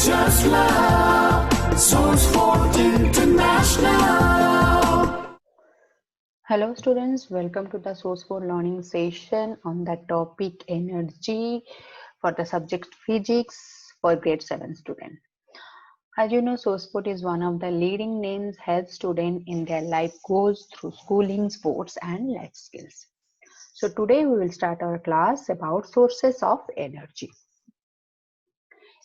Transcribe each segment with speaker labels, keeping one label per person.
Speaker 1: just love. Source for International.
Speaker 2: Hello students, welcome to the Source for Learning session on the topic energy for the subject physics for grade 7 student. As you know, SourcePort is one of the leading names help students in their life goals through schooling, sports and life skills. So today we will start our class about sources of energy.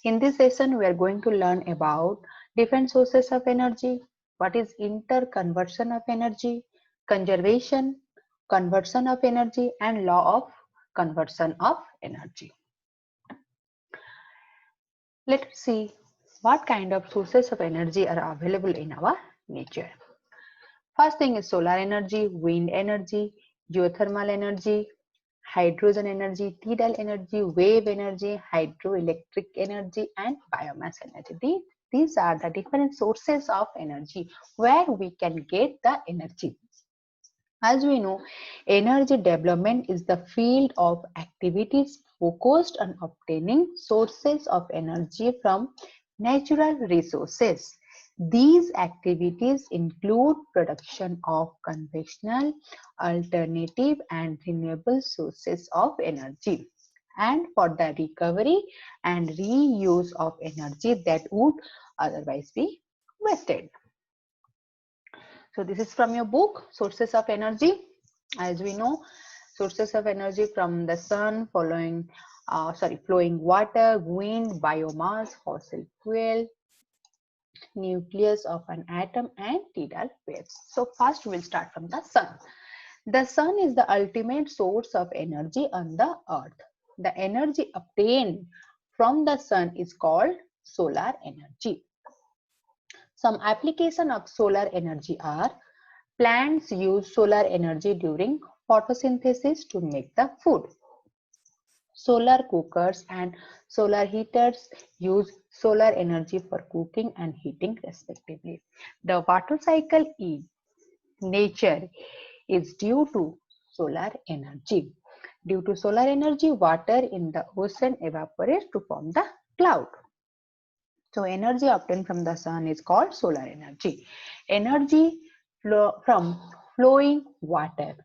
Speaker 2: In this session, we are going to learn about different sources of energy, what is interconversion of energy, conservation, conversion of energy, and law of conversion of energy. Let us see what kind of sources of energy are available in our nature. First thing is solar energy, wind energy, geothermal energy, hydrogen energy, tidal energy, wave energy, hydroelectric energy, and biomass energy. These are the different sources of energy where we can get the energy. As we know, energy development is the field of activities focused on obtaining sources of energy from natural resources. These activities include production of conventional, alternative, and renewable sources of energy, and for the recovery and reuse of energy that would otherwise be wasted. So this is from your book, Sources of Energy. As we know, sources of energy from the sun, flowing water, wind, biomass, fossil fuel, nucleus of an atom, and tidal waves. So first we'll start from the sun. The sun is the ultimate source of energy on the earth. The energy obtained from the sun is called solar energy. Some application of solar energy are: plants use solar energy during photosynthesis to make the food. Solar cookers and solar heaters use solar energy for cooking and heating respectively. The water cycle in nature is due to solar energy. Due to solar energy, water in the ocean evaporates to form the cloud. So energy obtained from the sun is called solar energy. Energy from flowing water.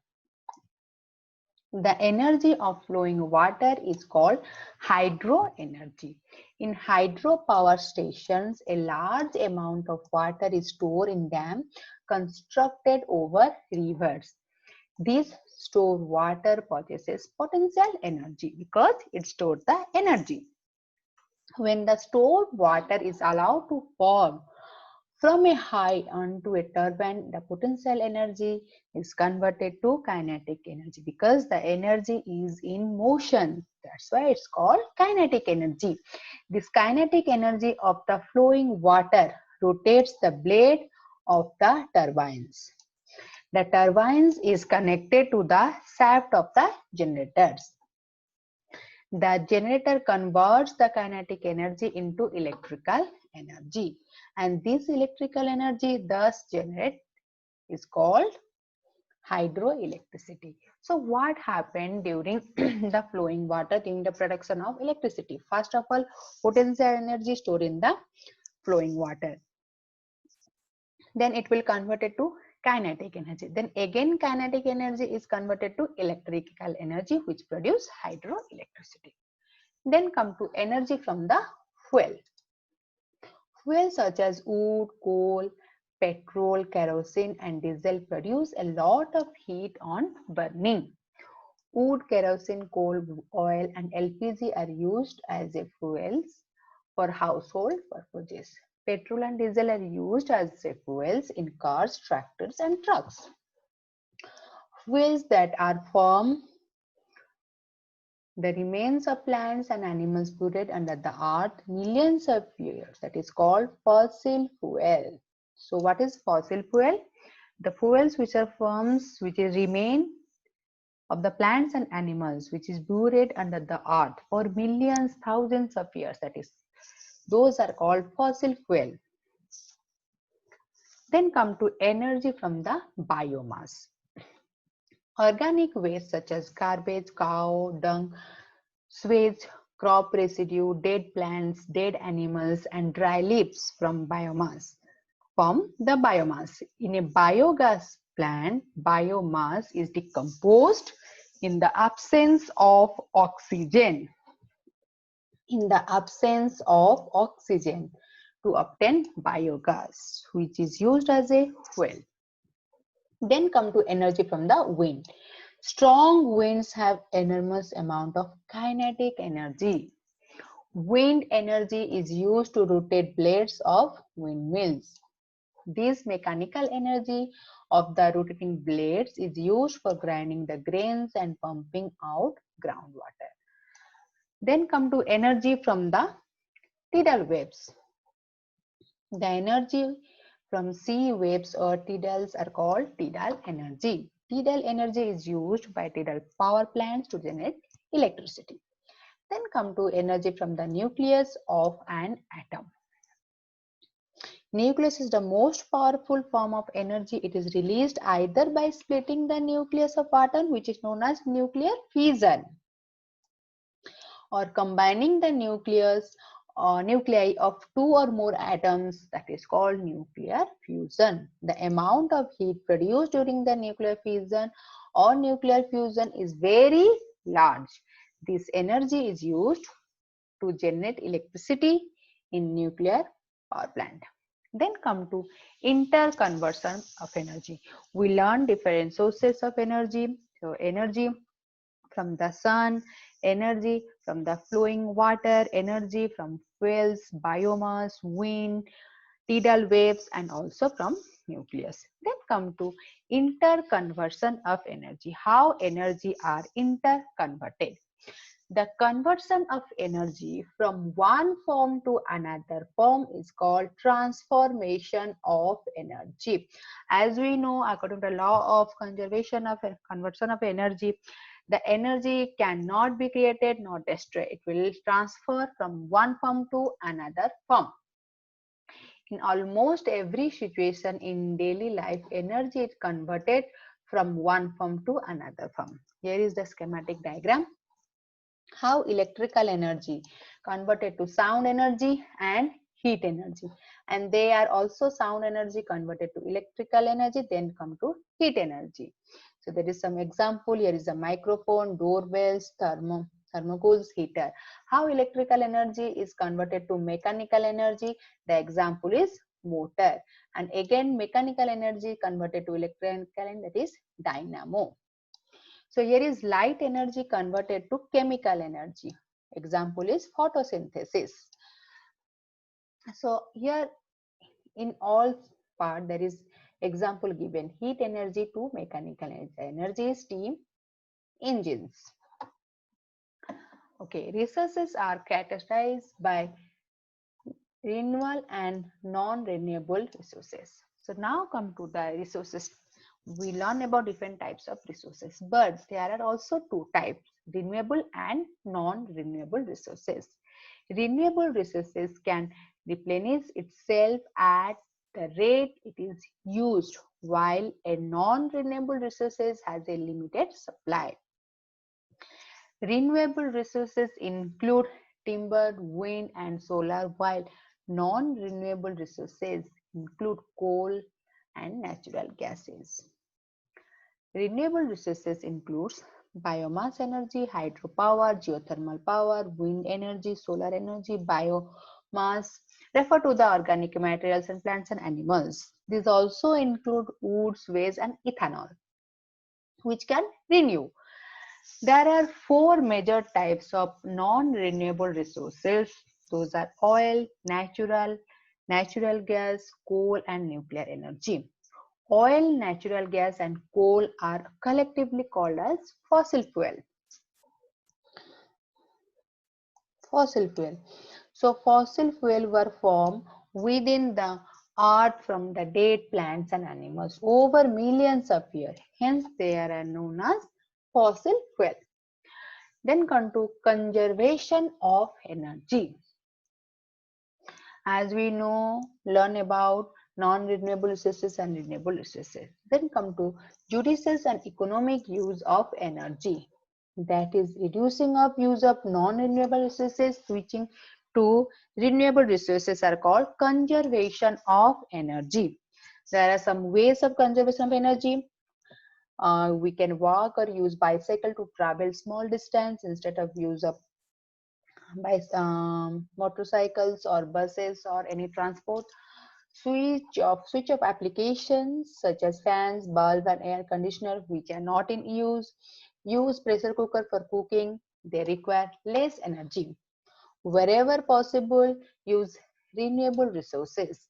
Speaker 2: The energy of flowing water is called hydro energy. In hydropower stations, a large amount of water is stored in dams constructed over rivers. This stored water possesses potential energy because it stores the energy. When the stored water is allowed to fall from a height onto a turbine, the potential energy is converted to kinetic energy because the energy is in motion. That's why it's called kinetic energy. This kinetic energy of the flowing water rotates the blade of the turbines. The turbines is connected to the shaft of the generators. The generator converts the kinetic energy into electrical energy, and this electrical energy thus generated is called hydroelectricity. So what happened during the flowing water during the production of electricity? First of all, potential energy stored in the flowing water. Then it will convert it to kinetic energy. Then again kinetic energy is converted to electrical energy, which produce hydroelectricity. Then come to energy from the fuel. Fuels such as wood, coal, petrol, kerosene and diesel produce a lot of heat on burning. Wood, kerosene, coal, oil and LPG are used as a fuels for household purposes. Petrol and diesel are used as a fuels in cars, tractors and trucks. Fuels that are from the remains of plants and animals buried under the earth millions of years, that is called fossil fuel. So what is fossil fuel? The fuels which are forms which is remain of the plants and animals which is buried under the earth for millions, thousands of years, that is, those are called fossil fuel. Then come to energy from the biomass. Organic waste such as garbage, cow dung, sewage, crop residue, dead plants, dead animals, and dry leaves from biomass. From the biomass. In a biogas plant, biomass is decomposed in the absence of oxygen. In the absence of oxygen to obtain biogas, which is used as a fuel. Then come to energy from the wind. Strong winds have enormous amount of kinetic energy. Wind energy is used to rotate blades of windmills. This mechanical energy of the rotating blades is used for grinding the grains and pumping out groundwater. Then come to energy from the tidal waves. The energy from sea waves or tidals are called tidal energy. Tidal energy is used by tidal power plants to generate electricity. Then come to energy from the nucleus of an atom. Nucleus is the most powerful form of energy. It is released either by splitting the nucleus of atom, which is known as nuclear fission, or combining the nuclei of two or more atoms, that is called nuclear fusion. The amount of heat produced during the nuclear fission or nuclear fusion is very large. This energy is used to generate electricity in nuclear power plant. Then come to interconversion of energy. We learn different sources of energy. So energy from the sun, energy from the flowing water, energy from fuels, biomass, wind, tidal waves, and also from nucleus. Then come to interconversion of energy. How energy are interconverted. The conversion of energy from one form to another form is called transformation of energy. As we know, according to the law of conservation of conversion of energy, the energy cannot be created nor destroyed. It will transfer from one form to another form. In almost every situation in daily life, energy is converted from one form to another form. Here is the schematic diagram. How electrical energy converted to sound energy and heat energy, and they are also sound energy converted to electrical energy, then come to heat energy. So there is some example. Here is a microphone, doorbells, thermocools, heater. How electrical energy is converted to mechanical energy. The example is motor, and again mechanical energy converted to electrical, that is dynamo. So here is light energy converted to chemical energy. Example is photosynthesis. So here in all part there is example given. Heat energy to mechanical energy. Energy is steam engines. Okay, resources are characterized by renewable and non-renewable resources. So now come to the resources. We learn about different types of resources, but there are also two types, renewable and non-renewable resources. Renewable resources can replenish itself at the rate it is used, while a non-renewable resources has a limited supply. Renewable resources include timber, wind, and solar, while non-renewable resources include coal and natural gases. Renewable resources includes biomass energy, hydropower, geothermal power, wind energy, solar energy, biomass refer to the organic materials and plants and animals. These also include woods, waste, and ethanol, which can renew. There are four major types of non-renewable resources. Those are oil, natural gas, coal, and nuclear energy. Oil, natural gas, and coal are collectively called as fossil fuel. Fossil fuel. So fossil fuel were formed within the earth from the dead plants and animals over millions of years. Hence, they are known as fossil fuel. Then come to conservation of energy. As we know, learn about non-renewable resources and renewable resources. Then come to judicious and economic use of energy. that is reducing of use of non-renewable resources, switching to renewable resources are called conservation of energy. There are some ways of conservation of energy. We can walk or use bicycle to travel small distance instead of use of motorcycles or buses or any transport. Switch of applications such as fans, bulb and air conditioner which are not in use. Use pressure cooker for cooking. They require less energy. Wherever possible, use renewable resources.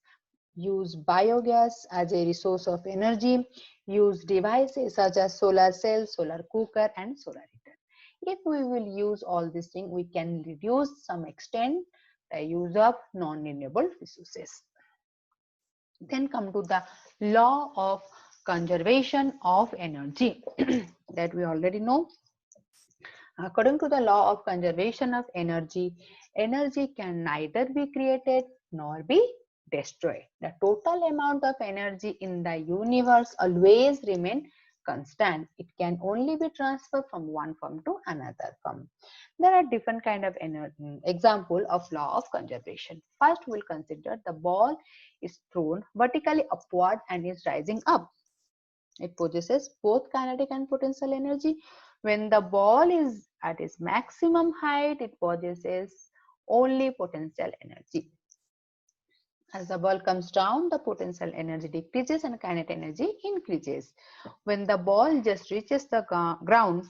Speaker 2: Use biogas as a resource of energy. Use devices such as solar cells, solar cooker and solar heater. If we will use all these things, we can reduce some extent the use of non-renewable resources. Then come to the law of conservation of energy that we already know. According to the law of conservation of energy, energy can neither be created nor be destroyed. The total amount of energy in the universe always remain constant. It can only be transferred from one form to another form. There are different kind of example of law of conservation. First, we'll consider the ball is thrown vertically upward and is rising up. It possesses both kinetic and potential energy. When the ball is at its maximum height, it possesses only potential energy. As the ball comes down, the potential energy decreases and kinetic energy increases. When the ball just reaches the ground,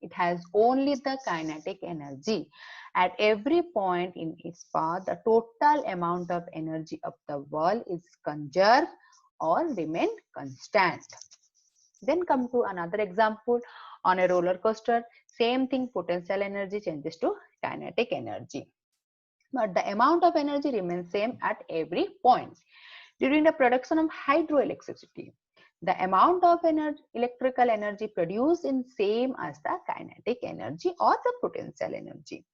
Speaker 2: it has only the kinetic energy. At every point in its path, the total amount of energy of the ball is conserved or remain constant. Then come to another example on a roller coaster. Same thing, potential energy changes to kinetic energy. But the amount of energy remains same at every point. During the production of hydroelectricity, the amount of electrical energy produced is same as the kinetic energy or the potential energy.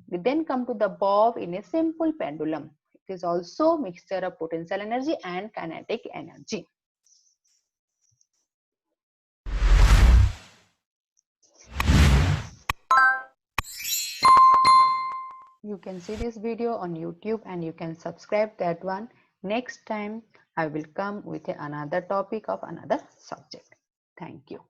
Speaker 2: We then come to the bob in a simple pendulum. It is also mixture of potential energy and kinetic energy. You can see this video on YouTube and you can subscribe that one. Next time I will come with another topic of another subject. Thank you.